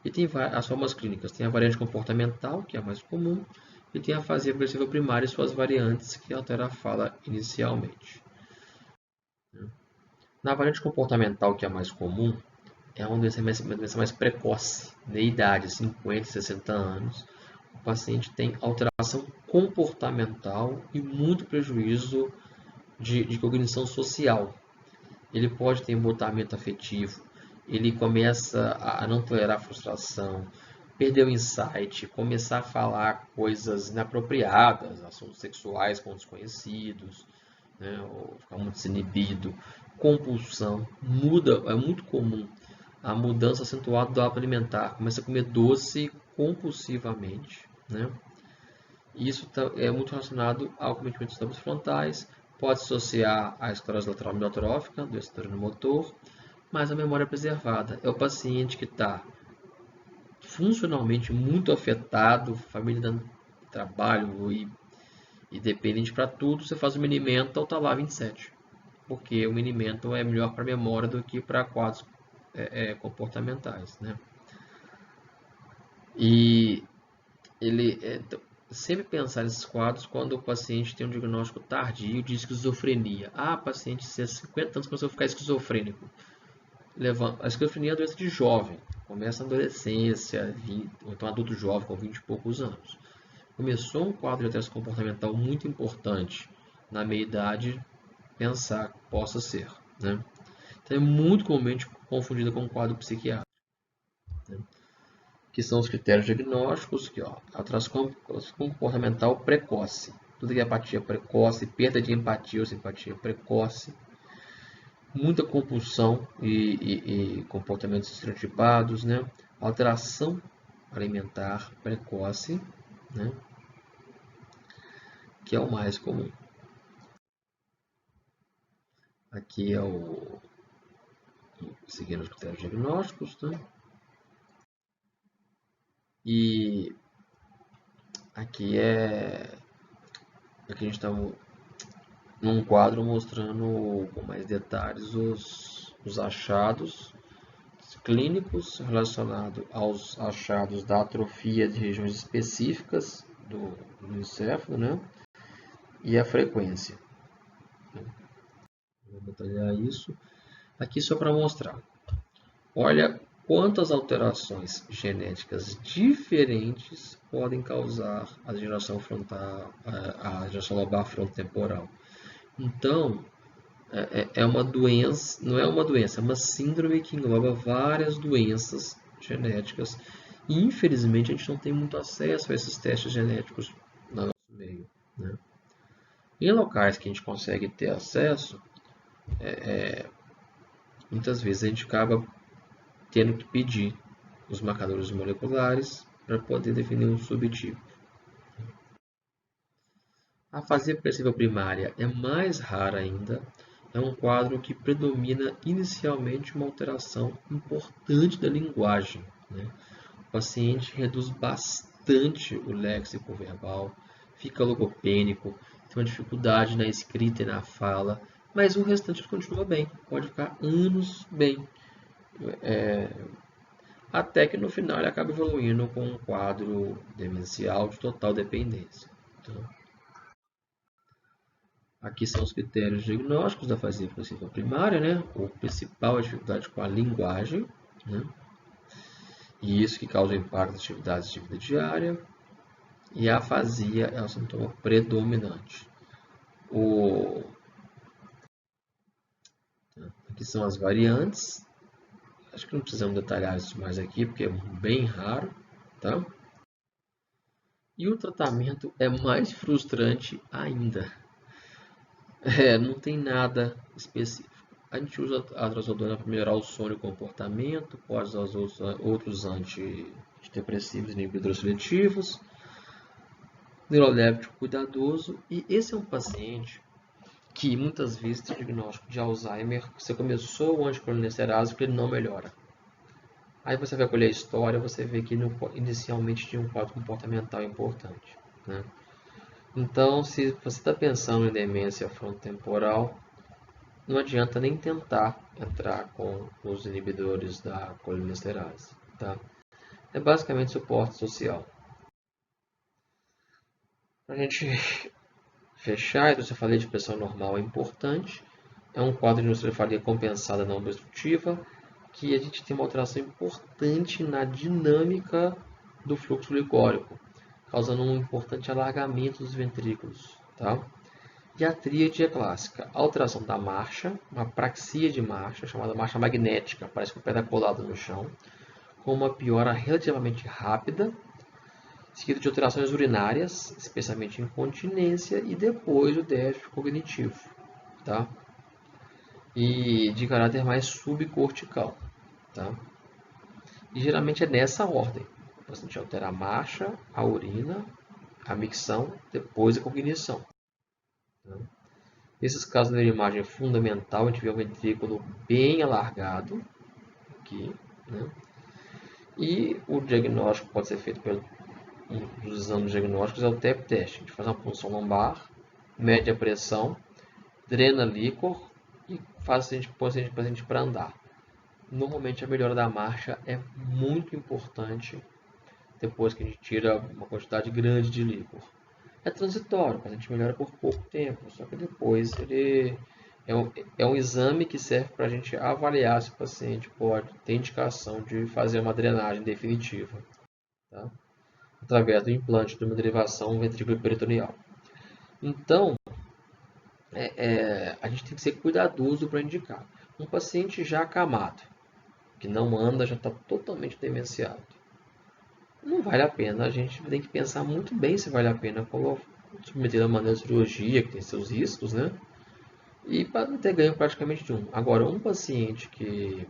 E tem as formas clínicas. Tem a variante comportamental, que é a mais comum, e tem a afasia progressiva primária e suas variantes, que altera a fala inicialmente. Na variante comportamental, que é a mais comum, é uma doença mais precoce, na idade, 50, 60 anos. O paciente tem alteração comportamental e muito prejuízo de cognição social. Ele pode ter embotamento afetivo, ele começa a não tolerar a frustração, perder o insight, começar a falar coisas inapropriadas, assuntos sexuais com desconhecidos, né, ou ficar muito desinibido, compulsão, muda, é muito comum a mudança acentuada do hábito alimentar, começa a comer doce compulsivamente, né? Isso é muito relacionado ao cometimento dos lobos frontais, pode associar à esclerose lateral amiotrófica, do estrônio motor, mas a memória preservada é o paciente que está funcionalmente muito afetado, família dando trabalho e dependente para tudo, você faz o Minimental, está lá 27. Porque o Minimental é melhor para memória do que para quadros comportamentais, né? E ele sempre pensar nesses quadros quando o paciente tem um diagnóstico tardio de esquizofrenia. Ah, paciente de 50 anos começou a ficar esquizofrênico. A esquizofrenia é uma doença de jovem, começa na adolescência, 20, ou então adulto jovem com 20 e poucos anos. Começou um quadro de alteração comportamental muito importante na meia-idade, pensar que possa ser, né? Então é muito comumente confundida com um quadro psiquiátrico, né? Que são os critérios diagnósticos, que ó, alteração comportamental precoce, tudo que é apatia precoce, perda de empatia ou simpatia precoce, muita compulsão e comportamentos estereotipados, né? Alteração alimentar precoce, né? Que é o mais comum. Aqui é o seguindo os critérios diagnósticos, né? E aqui aqui a gente está num quadro mostrando com mais detalhes os achados clínicos relacionados aos achados da atrofia de regiões específicas do encéfalo, né? E a frequência. Vou detalhar isso aqui só para mostrar. Olha quantas alterações genéticas diferentes podem causar a degeneração frontal, a degeneração lobar frontotemporal. Então, é uma doença, não é uma doença, é uma síndrome que engloba várias doenças genéticas. E, infelizmente, a gente não tem muito acesso a esses testes genéticos no nosso meio, né? Em locais que a gente consegue ter acesso, muitas vezes a gente acaba tendo que pedir os marcadores moleculares para poder definir um subtipo. A afasia perceptiva primária é mais rara ainda, é um quadro que predomina inicialmente uma alteração importante da linguagem, né? O paciente reduz bastante o léxico verbal, fica logopênico, tem uma dificuldade na escrita e na fala, mas o restante continua bem, pode ficar anos bem. Até que no final ele acaba evoluindo com um quadro demencial de total dependência. Então, aqui são os critérios diagnósticos da afasia perceptiva primária, né? O principal é a dificuldade com a linguagem, né? E isso que causa impacto nas atividades de vida diária. E a afasia é o sintoma predominante. Aqui são as variantes. Acho que não precisamos detalhar isso mais aqui, porque é bem raro, tá? E o tratamento é mais frustrante ainda. Não tem nada específico. A gente usa a trazodona para melhorar o sono e o comportamento, pode usar outros antidepressivos inibidores seletivos, neuroléptico cuidadoso, e esse é um paciente que muitas vezes tem diagnóstico de Alzheimer, você começou o anticolinesterase que ele não melhora. Aí você vai colher a história, você vê que inicialmente tinha um quadro comportamental importante, né? Então, se você está pensando em demência frontotemporal, não adianta nem tentar entrar com os inibidores da colinesterase, tá? É basicamente suporte social. Para a gente fechar, então, eu falei de pressão normal é importante. É um quadro de neurocefalia compensada não obstrutiva, que a gente tem uma alteração importante na dinâmica do fluxo glicórico, causando um importante alargamento dos ventrículos, tá? E a tríade é clássica: alteração da marcha, uma praxia de marcha, chamada marcha magnética, parece que o pé está colado no chão, com uma piora relativamente rápida, seguido de alterações urinárias, especialmente incontinência, e depois o déficit cognitivo, tá? E de caráter mais subcortical, tá? E geralmente é nessa ordem. O paciente altera a marcha, a urina, a micção, depois a cognição. Tá? Nesses casos da imagem é fundamental a gente ver o ventrículo bem alargado, aqui, né? E o diagnóstico pode ser feito pelo um dos exames diagnósticos é o TEP teste. A gente faz uma punção lombar, mede a pressão, drena líquor e faz o paciente para andar. Normalmente a melhora da marcha é muito importante depois que a gente tira uma quantidade grande de líquor. É transitório, o paciente melhora por pouco tempo, só que depois ele é um exame que serve para a gente avaliar se o paciente pode ter indicação de fazer uma drenagem definitiva, tá? Através do implante de uma derivação ventrículo-peritoneal. Então, a gente tem que ser cuidadoso para indicar. Um paciente já acamado, que não anda, já está totalmente demenciado. Não vale a pena, a gente tem que pensar muito bem se vale a pena submeter a maneira de cirurgia, que tem seus riscos, né? E para não ter ganho praticamente nenhum. Agora, um paciente que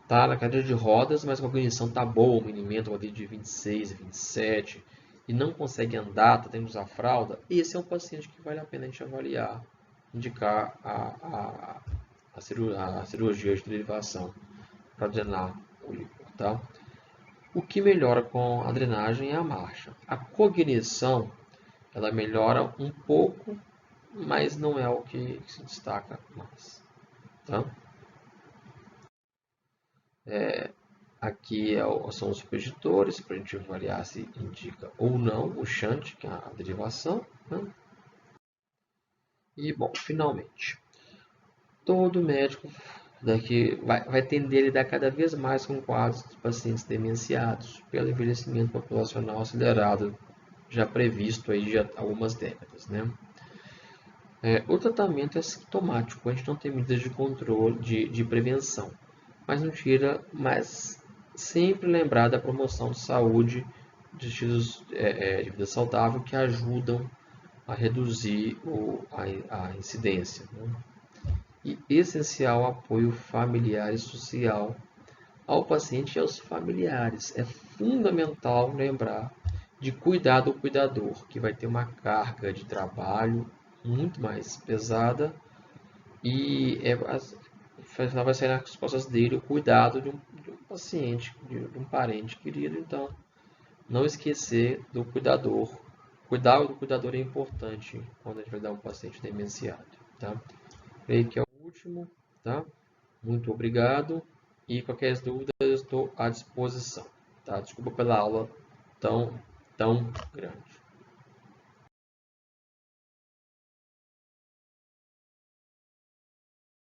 está na cadeira de rodas, mas a cognição está boa, o minimento ali de 26, 27, e não consegue andar, está tendo que usar fralda, esse é um paciente que vale a pena a gente avaliar, indicar a cirurgia de derivação para drenar o líquido, tá? O que melhora com a drenagem é a marcha. A cognição, ela melhora um pouco, mas não é o que se destaca mais, tá? Aqui são os preditores, para a gente avaliar se indica ou não o shunt, que é a derivação, né? E, bom, finalmente, todo médico vai tender a lidar cada vez mais com quadros de pacientes demenciados pelo envelhecimento populacional acelerado, já previsto aí há algumas décadas, né? O tratamento é sintomático, a gente não tem medidas de controle, de prevenção, mas sempre lembrar da promoção de saúde, de estilos de vida saudável que ajudam a reduzir a incidência, né? E essencial apoio familiar e social ao paciente e aos familiares. É fundamental lembrar de cuidar do cuidador, que vai ter uma carga de trabalho muito mais pesada e vai sair nas costas dele o cuidado de um paciente, de um parente querido. Então, não esquecer do cuidador. Cuidar do cuidador é importante quando a gente vai dar um paciente demenciado, tá? Creio que é o último, tá? Muito obrigado e qualquer dúvida eu estou à disposição, tá? Desculpa pela aula tão grande.